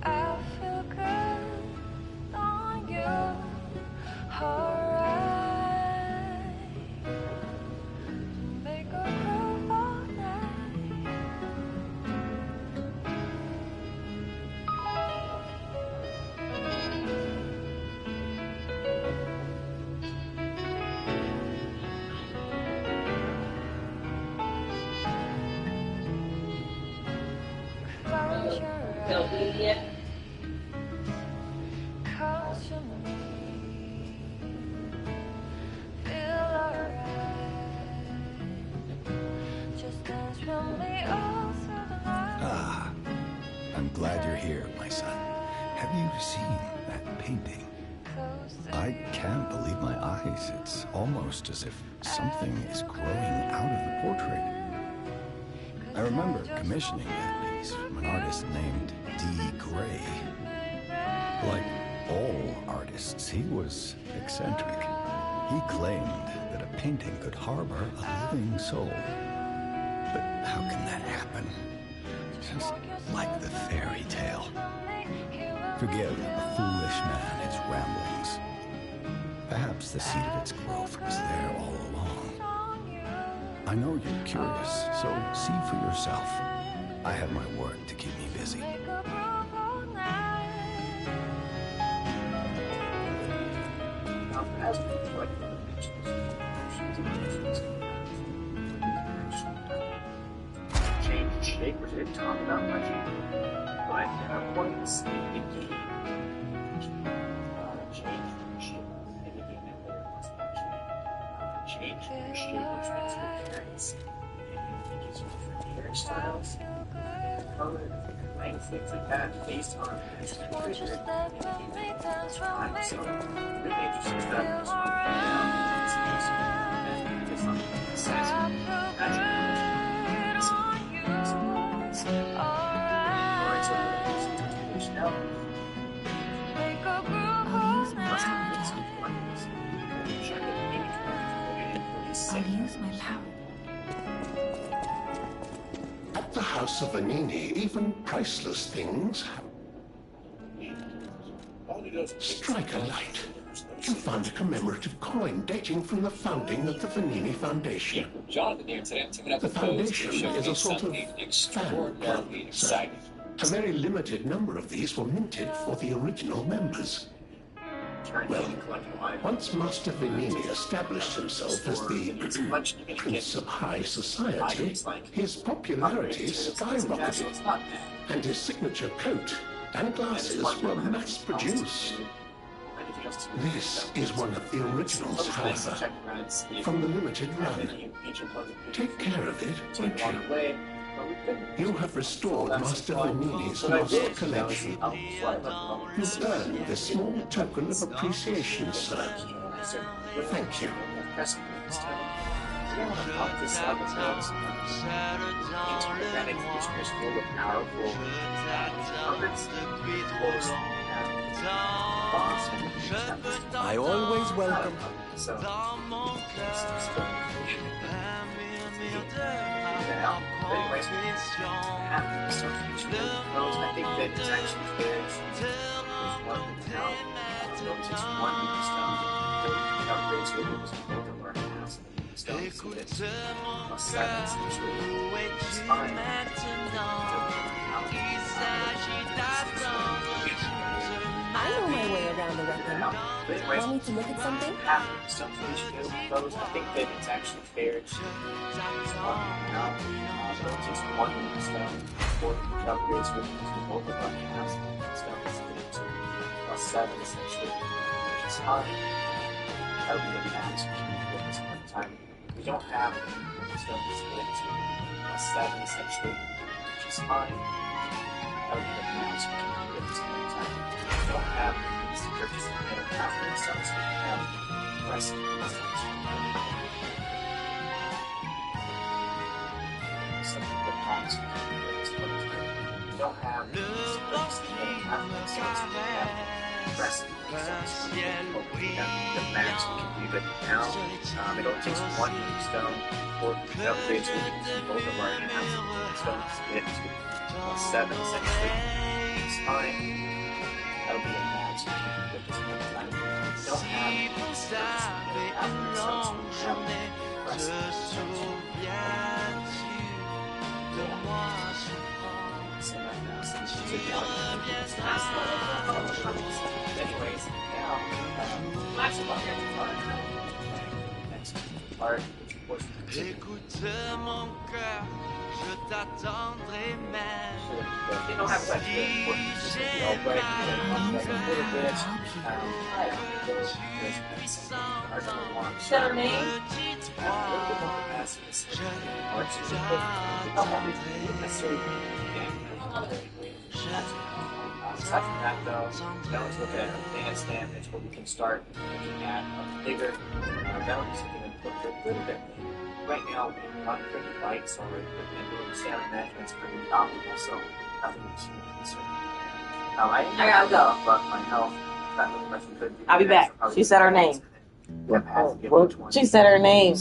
I feel good on you, alright. Make a groove all night. Close your Don't eyes. leave yet. Come to me. Feel alright. Just dance with me all through the night. Ah, I'm glad you're here, my son. Have you seen that painting? I can't believe my eyes. It's almost as if something is growing out of the portrait. I remember commissioning that piece from an artist named D. Gray. Like all artists, he was eccentric. He claimed that a painting could harbor a living soul. But how can that happen? Just like the fairy tale. Forgive a foolish man his ramblings. Perhaps the seed of its growth was there all along. I know you're curious, so see for yourself. I have my work to keep me busy. Make a groove all night. Now, as we like the dimensions, change shape, which I didn't talk about much, but points in the game change shape. In the game that player wants to actually change their shape, which means their appearance. And it gives you different hairstyles, color, different length, things like that, based on the trigger in the game at the time. So, really interesting stuff. So, now, it's something that says, use my power. At the House of Vanini, even priceless things strike a light. You find a commemorative coin dating from the founding of the Vanini Foundation. The foundation is a sort of fan club, sir. A very limited number of these were minted for the original members. Well, once Master Vanini established himself as the Prince of High Society, his popularity skyrocketed, and his signature coat and glasses were mass-produced. This is one of the originals, however, from the limited run. Take care of it, won't you? You have restored Master Vanini's lost collection. You've earned this small token of appreciation, sir. Thank you. I always welcome. Anyways, I think that it's actually fair to one of the town. Just one stone. Upgrades will be both of our house stones. So it's plus 7 essentially. It's fine. I know my way around the weapon. Want me to look at something? I think that it's actually fair to just one stone for upgrades with both of our house stones. Plus 7 essentially, which is fine. That would be the max at this point in time. We don't have stones split to plus 7 essentially, which is fine. That would be the max at this point in time. We don't have things to purchase and get half of the stones, so we have the rest of the stones. Something that max at this point in time. We don't have things to purchase and get half of the stones, so we have the rest of the stones. The max we can leave it now. It only takes one stone for the upgrades we can see both of our stones to get to plus 7 essentially. It's fine. That'll be a max we can get this one time. We don't have stones to get after the stones, we have the rest of the stones. Anyways, now, next part, which of course you don't have such good Said her name? Aside from that, though, now let's look at advanced damage, where we can start looking at a bigger damage, so we can look a little bit. Right now, we're not pretty light, so we're doing stamina management is pretty optimal, so nothing too concerned. I gotta go. But my health, that was much could be. I'll be back. She said her name. She said her name.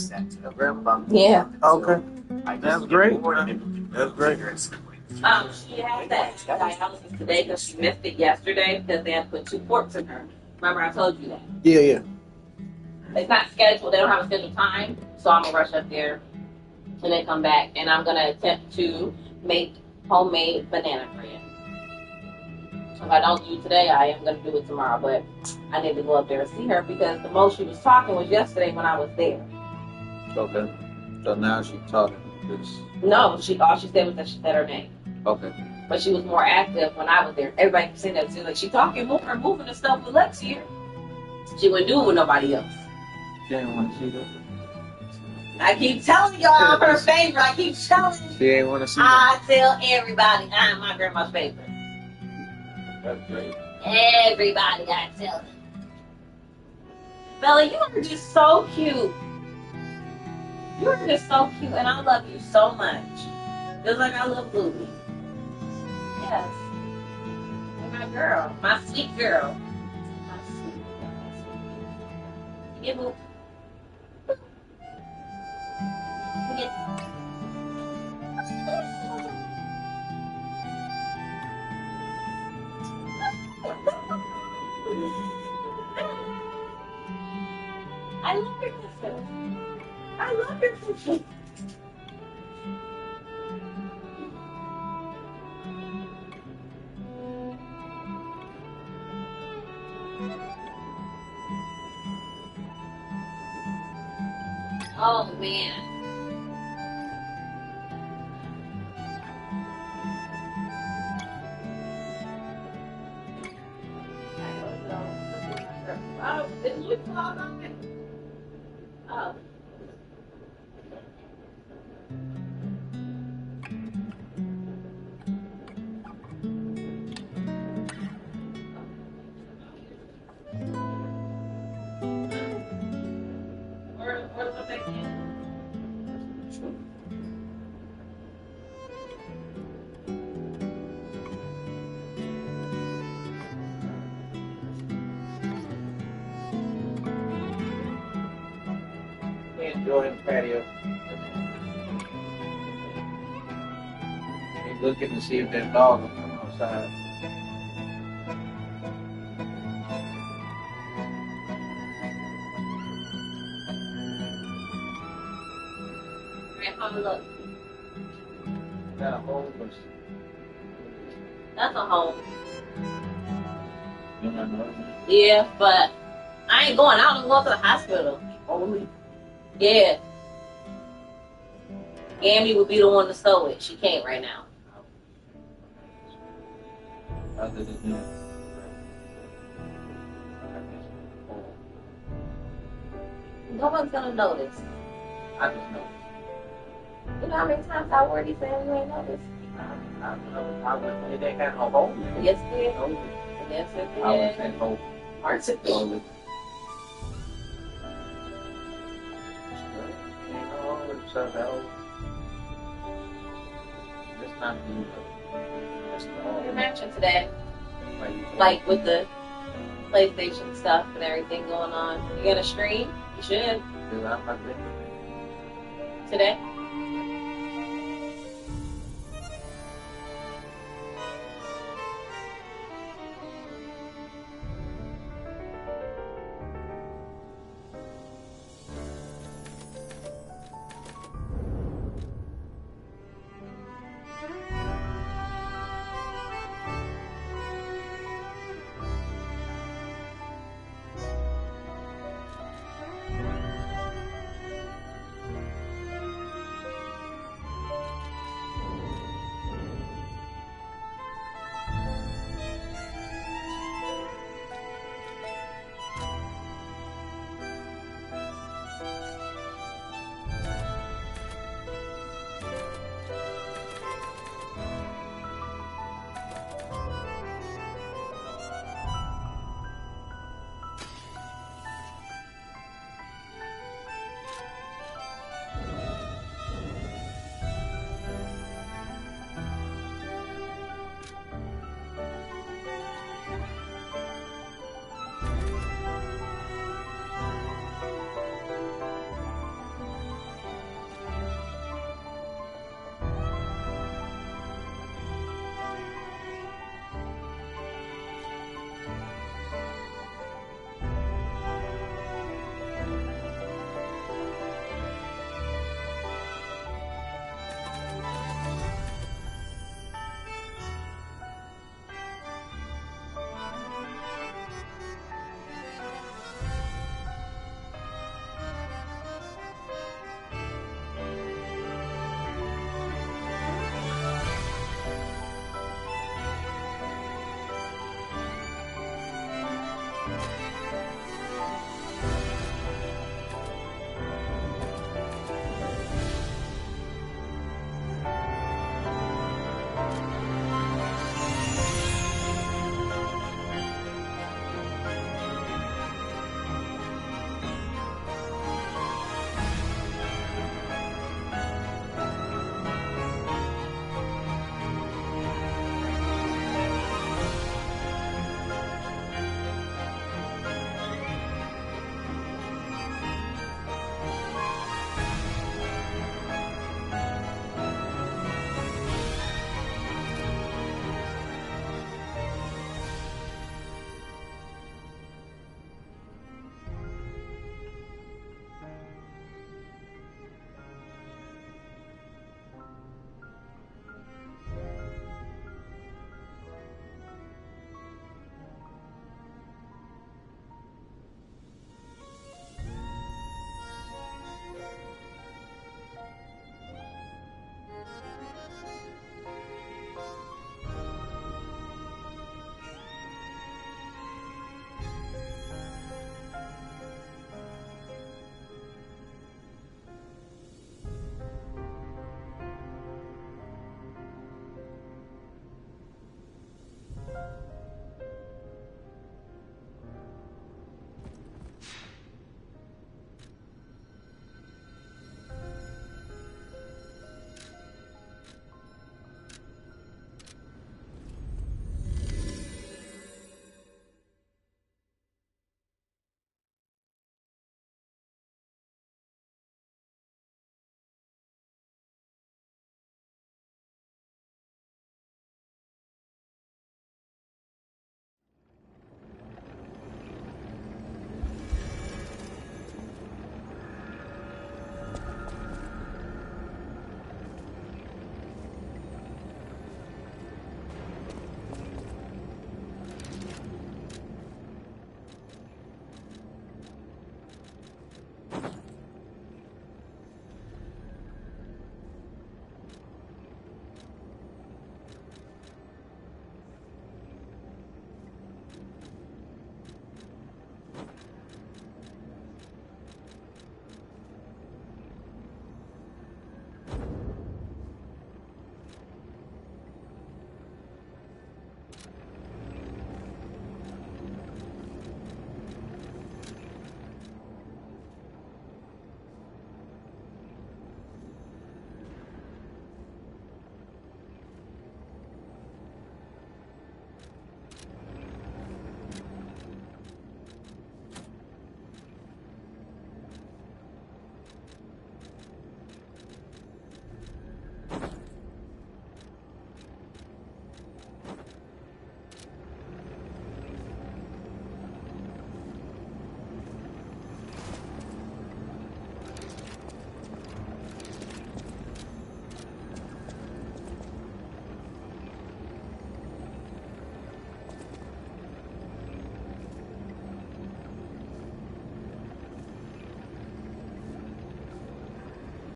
Yeah. Okay. That's great. That's great. She had that dialysis today because she missed it yesterday because they had put 2 ports in her. Remember I told you that? Yeah. It's not scheduled. They don't have a scheduled time, so I'm gonna rush up there and then come back, and I'm gonna attempt to make homemade banana bread. If I don't do it today, I am gonna do it tomorrow. But I need to go up there and see her because the most she was talking was yesterday when I was there. Okay. So now she's talking. No, all she said was that she said her name. Okay. But she was more active when I was there. Everybody kept saying that too. Like, she talking more and moving and stuff with Lex here. She wouldn't do it with nobody else. She didn't want to see that. I keep telling y'all I'm her favorite. I keep telling you. She ain't want to see I tell everybody I'm my grandma's favorite. That's great. Everybody I tell them. Bella, you are just so cute. You are just so cute, and I love you so much. Just like I love Bluey. Yes. You're my girl. My sweet girl. My sweet girl. You get moved. Oh man. Oh, did you fall on it? Oh. Or the back in. Enjoy the patio. He's looking to see if that dog will come outside. Grandpa, look. Got a hole or That's a home. you don't know. Yeah, but I ain't going out. I'm going to the hospital. Holy. Yeah. Gammy would be the one to sew it. She can't right now. Other than that. No one's gonna notice. I just know. You know how many times I already said you ain't noticed? I don't know. I would say they had no hole. Yes, it did. No. Yes, it did. I would say hole. Parts of it. Holy. Ain't no hole. It's a hell. It's not you. That's the hole. You're matching today. Like with the PlayStation stuff and everything going on. You gonna stream? You should. Dude, I'm not good. Today?